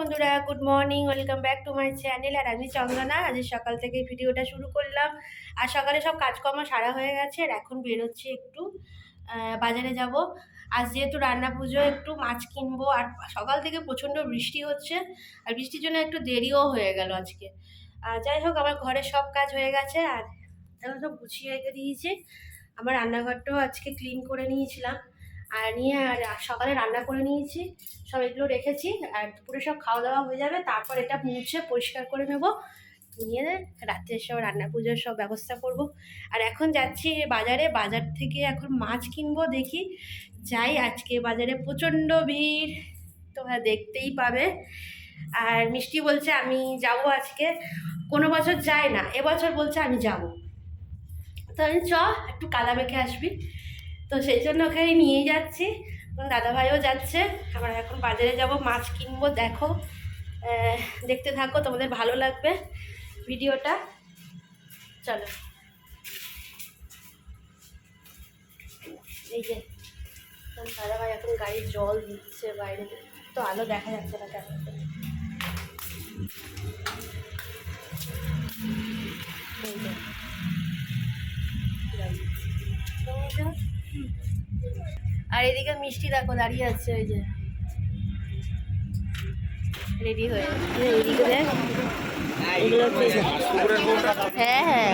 বন্ধুরা, good morning, welcome back to my channel. আর আমি চন্দনা। আজ সকাল থেকে ভিডিওটা শুরু করলাম। আর সকালে সব কাজকর্ম সারা হয়ে গেছে। আর এখন বেরোচ্ছি একটু বাজারে যাব। আজ যেহেতু রান্না পুজো, একটু মাছ কিনবো। আর সকাল থেকে প্রচণ্ড বৃষ্টি হচ্ছে, আর বৃষ্টির জন্য একটু দেরিও হয়ে গেল আজকে। যাই হোক, আমার ঘরের সব কাজ হয়ে গেছে আর এখন সব গুছিয়ে রেখে দিয়েছি। আমার রান্নাঘরটাও আজকে ক্লিন করে নিয়েছিলাম, আর নিয়ে আর সকালে রান্না করে নিয়েছি। সব এগুলো রেখেছি, আর দুপুরে সব খাওয়া দাওয়া হয়ে যাবে। তারপর এটা মুছে পরিষ্কার করে নেব, নিয়ে রাত্রে সব রান্না পুজোর সব ব্যবস্থা করব। আর এখন যাচ্ছি বাজারে। বাজার থেকে এখন মাছ কিনবো। দেখি যাই। আজকে বাজারে প্রচণ্ড ভিড়, তোমরা দেখতেই পাবে। আর মিষ্টি বলছে আমি যাব আজকে। কোনো বছর যায় না, এবছর বলছে আমি যাব। তো আমি একটু কালা মেখে আসবি। তো সেই জন্য ওখানে নিয়ে যাচ্ছি। দাদাভাইও যাচ্ছে। আমরা এখন বাজারে যাব, মাছ কিনবো। দেখো, দেখতে থাকো, তোমাদের ভালো লাগবে ভিডিওটা। চলো। এই যে দাদাভাই এখন গাড়ির জল দিচ্ছে বাইরে, তো আলো দেখা যাচ্ছে না কেন। আর এদিকে মিষ্টি দেখো দাঁড়িয়ে আছে, ওই যে রেডি হয়ে। এদিকে দেখ, এগুলো হ্যাঁ হ্যাঁ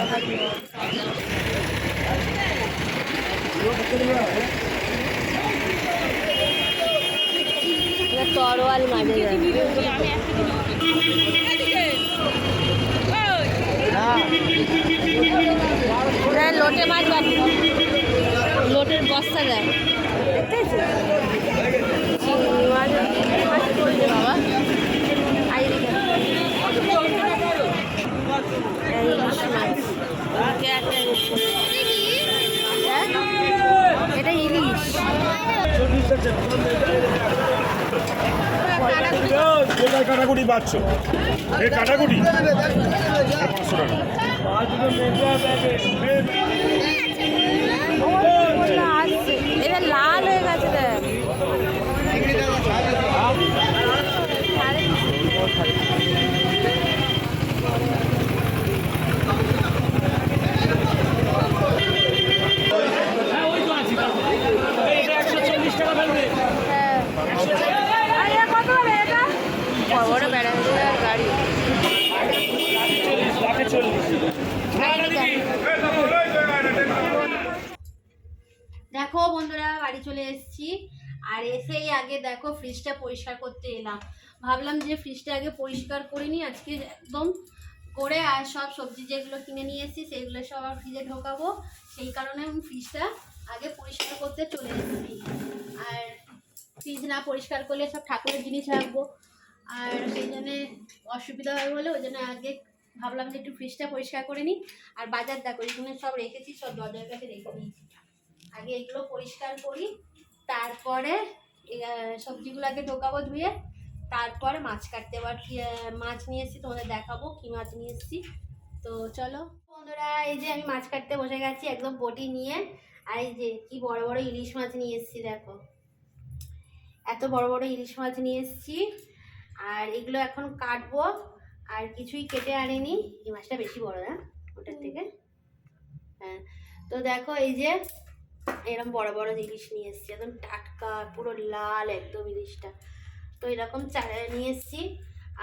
তরোয়াল মাঝে লোটে মাছ, লোটের বস্তা দেয়। চিংড়ি মাছ, বাবা এটা ইলিশ। কাটাকুটি পাচ্ছ, এই কাটাকুটি 500 টাকা। এটা লাল হয়ে গেছে। বড় বেড়ানোর গাড়ি। দেখো বন্ধুরা, বাড়ি চলে এসেছি। আর এসেই আগে দেখো ফ্রিজটা পরিষ্কার করতে এলাম। ভাবলাম যে ফ্রিজটা আগে পরিষ্কার করে নিই আজকে একদম করে। আর সব সবজি যেগুলো কিনে নিয়ে এসেছি সেগুলো সব ফ্রিজে ঢোকাবো। সেই কারণে আমি ফ্রিজটা আগে পরিষ্কার করতে চলে এসেছি। আর ফ্রিজ না পরিষ্কার করলে সব ঠাকুরের জিনিস রাখবো, আর সেই জন্যে অসুবিধা হবে বলে ওই জন্য আগে ভাবলাম যে একটু ফ্রিজটা পরিষ্কার করে নিই। আর বাজার দেখো এখানে সব রেখেছি, সব দরজার কাছে রেখে দিয়েছি। আগে এগুলো পরিষ্কার করি, তারপরে সবজিগুলো আগে ঢোকাবো ধুয়ে, তারপরে মাছ কাটতে। আবার মাছ নিয়ে এসেছি, তোমাদের দেখাবো কি মাছ নিয়ে এসেছি। তো চলো বন্ধুরা, এই যে আমি মাছ কাটতে বসে গেছি একদম বটি নিয়ে। আর এই যে কি বড় বড় ইলিশ মাছ নিয়ে এসেছি, দেখো এত বড় বড় ইলিশ মাছ নিয়ে এসেছি। আর এগুলো এখন কাটবো। আর কিছুই কেটে আনিনি, এই মাছটা বেশি বড় না ওটার থেকে। হ্যাঁ, তো দেখো এই যে এরকম বড় বড় ইলিশ নিয়ে এসেছি, একদম টাটকা পুরো লাল একদম ইলিশটা। তো এরকম নিয়ে এসেছি।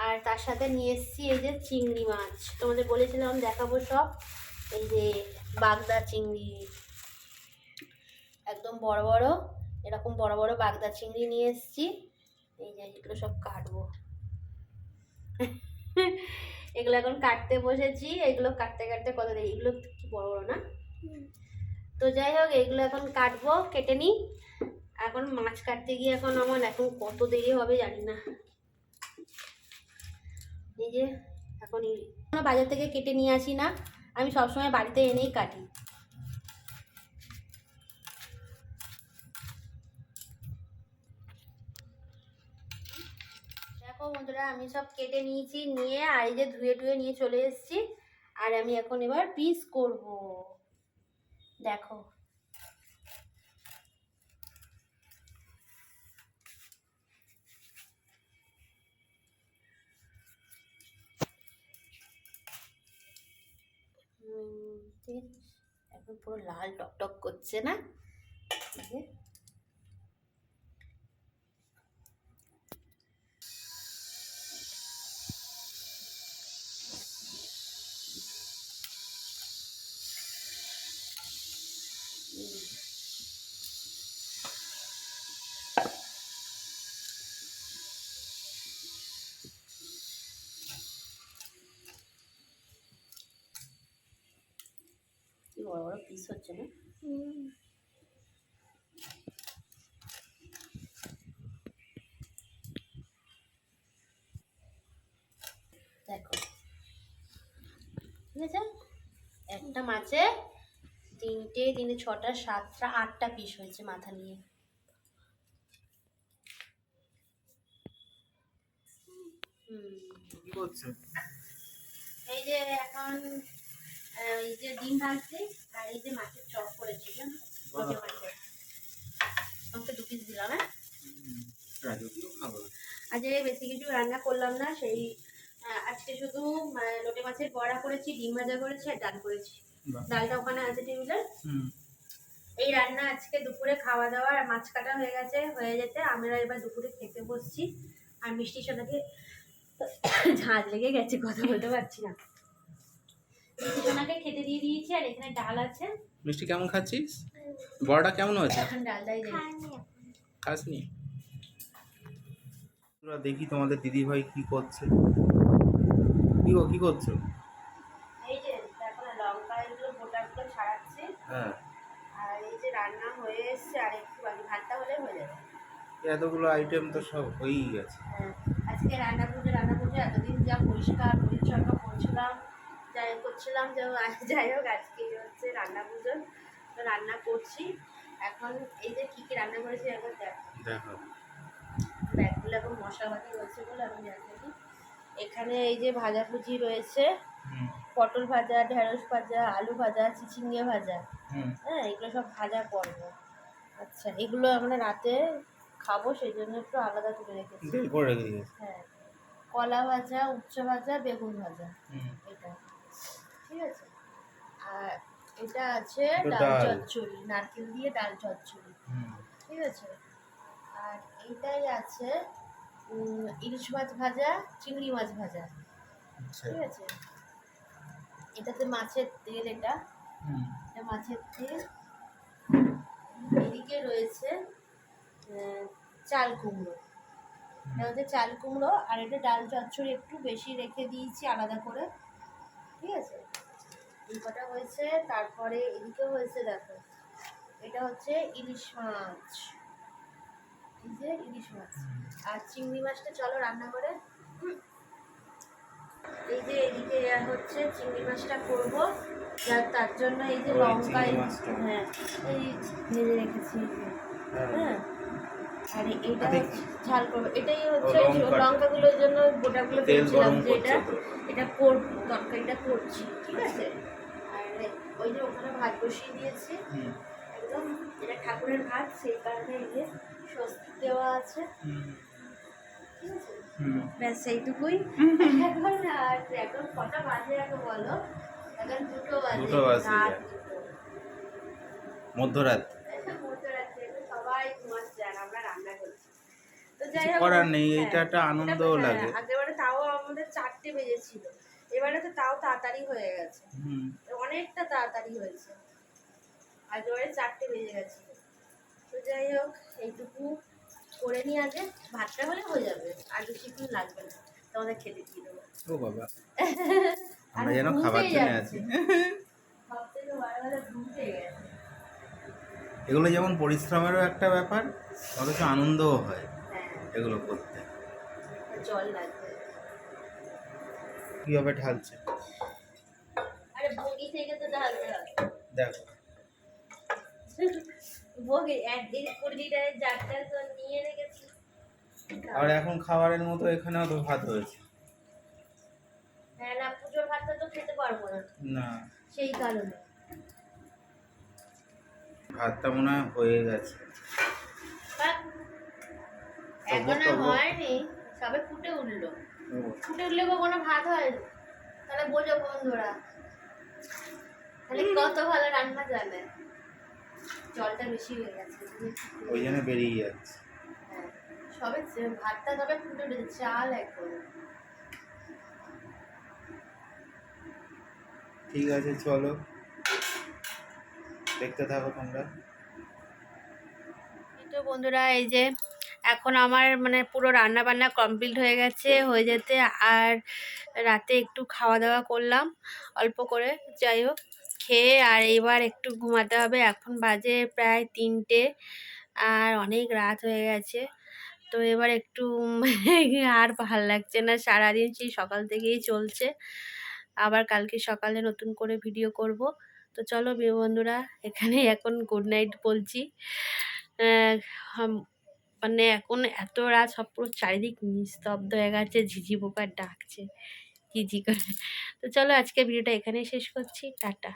আর তার সাথে নিয়ে এসেছি এই যে চিংড়ি মাছ, তোমাদের বলেছিলাম দেখাবো সব। এই যে বাগদা চিংড়ি, একদম বড় বড়, এরকম বড় বড় বাগদা চিংড়ি নিয়ে এসেছি। এই যে এগুলো সব কাটবো। এগুলো এখন কাটতে বসেছি। এগুলো কাটতে কাটতে কত দেরি, এগুলো কি বড় বড় না। তো যাই হোক, এগুলো এখন কাটবো, কেটে নিই। এখন মাছ কাটতে গিয়ে এখন আমার এখন কত দেরি হবে জানি না। এই যে এখন বাজার থেকে কেটে নিয়ে আসি না, আমি সবসময় বাড়িতে এনেই কাটি। দেখো বন্ধুরা, আমি সব কেটে নিয়েছি, নিয়ে আর এই যে ধুয়ে ধুয়ে নিয়ে চলে এসেছি। আর আমি এখন এবার পিস করব। দেখো এখন পুরো লাল টকটক করছে না? এই যে কি বড় বড় পিস হচ্ছে না? দেখো, ঠিক আছে, একটা মাছে 3টে 3 6টা 7টা 8টা পিস হয়েছে মাথা নিয়ে। কি করছো? এই যে এখন এই যে ডিম ভাজছি আর এই যে মাছের চপ করেছি, জানো, ছোটো মাছের। তোমাকে 2 পিস দিলাম। হ্যাঁ, রাজকীয় খাবার। আজকে বেশি কিছু রান্না করলাম না, সেই আজকে শুধু লোটে মাছের বড়া করেছি, ডিম ভাজা করেছি আর ডাল করেছি। ডালটা ওখানে আছে টেবিলে। এই রান্না আজকে দুপুরে খাওয়া দাওয়া, আর মাছ কাটা হয়ে গেছে, হয়ে যেতে আমরা এবার দুপুরে খেতে বসছি। আর মিষ্টির সোনাকে ঝাঁজ লেগে গেছে, কথা বলতে পারছি না। মিষ্টি সোনাকে খেতে দিয়ে দিয়েছি, আর এখানে ডাল আছে। মিষ্টি কেমন খাচ্ছিস? বড়টা কেমন হয়েছে? এখন ডালটাই দেয়। খাসনি? তোরা দেখি তোমাদের দিদি ভাই কি করছে। কি করছো? এই যে এখন লঙ্কা এগুলো গোটাগুলো ছাড়াচ্ছি। হ্যাঁ, আর এই যে রান্না হয়ে এসছে, আর একটু বাকি, ভাতটা হলে হয়ে যাবে। এতগুলো আইটেম তো সব হয়েই গেছে। হ্যাঁ, আজকে রান্না পুজো এতদিন যা পরিষ্কার পরিচ্ছন্ন করছিলাম, করছিলাম, যাই হোক আজকে হচ্ছে রান্না পুজো, তো রান্না করছি। এখন এই যে কী কী রান্না করেছি এখন দেখো, ব্যাগগুলো এখন মশলাপাতি রয়েছে বলে আমি দেখাচ্ছি। এখানে এই যে ভাজাভুজি রয়েছে, পটল ভাজা, ঢেঁড়স ভাজা, আলু ভাজা, চিচিঙ্গে ভাজা। হ্যাঁ, এগুলো সব ভাজা করবো। আচ্ছা, এগুলো আমরা রাতে খাবো, সেই জন্য একটু আলাদা করে রেখেছি। হ্যাঁ, কলা ভাজা, উচ্ছে ভাজা, বেগুন ভাজা, এটা ঠিক আছে। আর এটা আছে ডাল চচ্চড়ি, নারকেল দিয়ে ডাল চচ্চড়ি, ঠিক আছে। আর এইটাই আছে ইলিশ মাছ ভাজা, চিংড়ি মাছ ভাজা, ঠিক আছে। এটাতে মাছের তেল, এটা মাছের তেল। এদিকে রয়েছে চাল কুমড়ো, এটা হচ্ছে চাল কুমড়ো। আর এটা ডাল চচ্চড়ি একটু বেশি রেখে দিয়েছি আলাদা করে, ঠিক আছে। এই কটা হয়েছে। তারপরে এদিকে হয়েছে, দেখো, এটা হচ্ছে ইলিশ মাছ, এই যে ইলিশ মাছ। আর চিংড়ি মাছটা চলো রান্না করে। এই যে এদিকে হচ্ছে চিংড়ি মাছটা করবো, তার জন্য এই যে লঙ্কা, হ্যাঁ, এই ভেজে রেখেছি। হ্যাঁ, আর এটা ঝাল করবো, এটাই হচ্ছে লঙ্কাগুলোর জন্য গোটাগুলো ভেবেছিলাম যে এটা করবো, তরকারিটা করছি, ঠিক আছে। আর ওই যে ওখানে ভাত বসিয়ে দিয়েছি একদম, এটা ঠাকুরের ভাত, সেই কারণে এই যে স্বস্তিক দেওয়া আছে, ঠিক আছে। ব্যাস সেইটুকুই। এখন আর এখন কটা বাজে এখন বলো? এখন 2টো বাজে, মধ্যরাত। সবাই ঘুমাচ্ছে আর আমরা রান্না করছি। তো যাই হোক, করার নেই, এটা একটা আনন্দ লাগে। আগেবারে তাও আমাদের 4টে বেজেছিল, এবারে তো তাও তাড়াতাড়ি হয়ে গেছে, অনেকটা তাড়াতাড়ি হয়েছে। আগেবারে 4টে বেজে গেছিল। তো যাই হোক, এইটুকু করে নিয়ে আগে ভাতটা হলে হয়ে যাবে, আর বেশিক্ষণ লাগবে না, তোমাদের খেতে দিয়ে দেবো। ও বাবা, আমরা যেন খাবার জন্য আছি। সব থেকে বারবার ঘুমতে গেছে। এগুলো যেমন পরিশ্রমেরও একটা ব্যাপার, অথচ আনন্দও হয় এগুলো করতে। জল লাগবে। কিভাবে ঢালছে? আরে বগি থেকে তো ঢালতে হবে। দেখো, বগি একদিন 20 লিটারের জারটা তো নিয়ে রেখেছি। আর এখন খাবারের মতো এখানেও তো ভাত হয়েছে। হ্যাঁ, না পুজোর ভাতটা তো খেতে পারবো না, না, সেই কারণে। ভাতটা মনে হয় হয়ে গেছে। এখনো হয়নি, সবে ফুটে উঠলো। ফুটে উঠলে কোনো ভাত হয়? তাহলে বোঝো বন্ধুরা। তাহলে কত ভালো রান্না জানে। জলটা বেশি হয়ে গেছে। ওই জন্য বেরিয়ে যাচ্ছে। হ্যাঁ, সবে ভাতটা তবে ফুটে উঠেছে, চাল এখন। ঠিক আছে, চলো দেখতে থাকো তোমরা। তো বন্ধুরা, এই যে এখন আমার মানে পুরো রান্না বান্না কমপ্লিট হয়ে গেছে, হয়ে যেতে আর রাতে একটু খাওয়া দাওয়া করলাম অল্প করে, যাই হোক খেয়ে আর এবার একটু ঘুমাতে হবে। এখন বাজে প্রায় 3টে, আর অনেক রাত হয়ে গেছে। তো এবার একটু আর ভাল লাগছে না, সারাদিন সেই সকাল থেকেই চলছে। আবার কালকে সকালে নতুন করে ভিডিও করব। তো চলো বন্ধুরা, এখানে এখন গুড নাইট বলছি। মানে এখন এত রাত, সব পুরো চারিদিক নিস্তব্ধ হয়ে গেছে, ঝিঝি পোকার ডাকছে ঝিঝি করে। তো চলো আজকে ভিডিওটা এখানেই শেষ করছি, টাটা।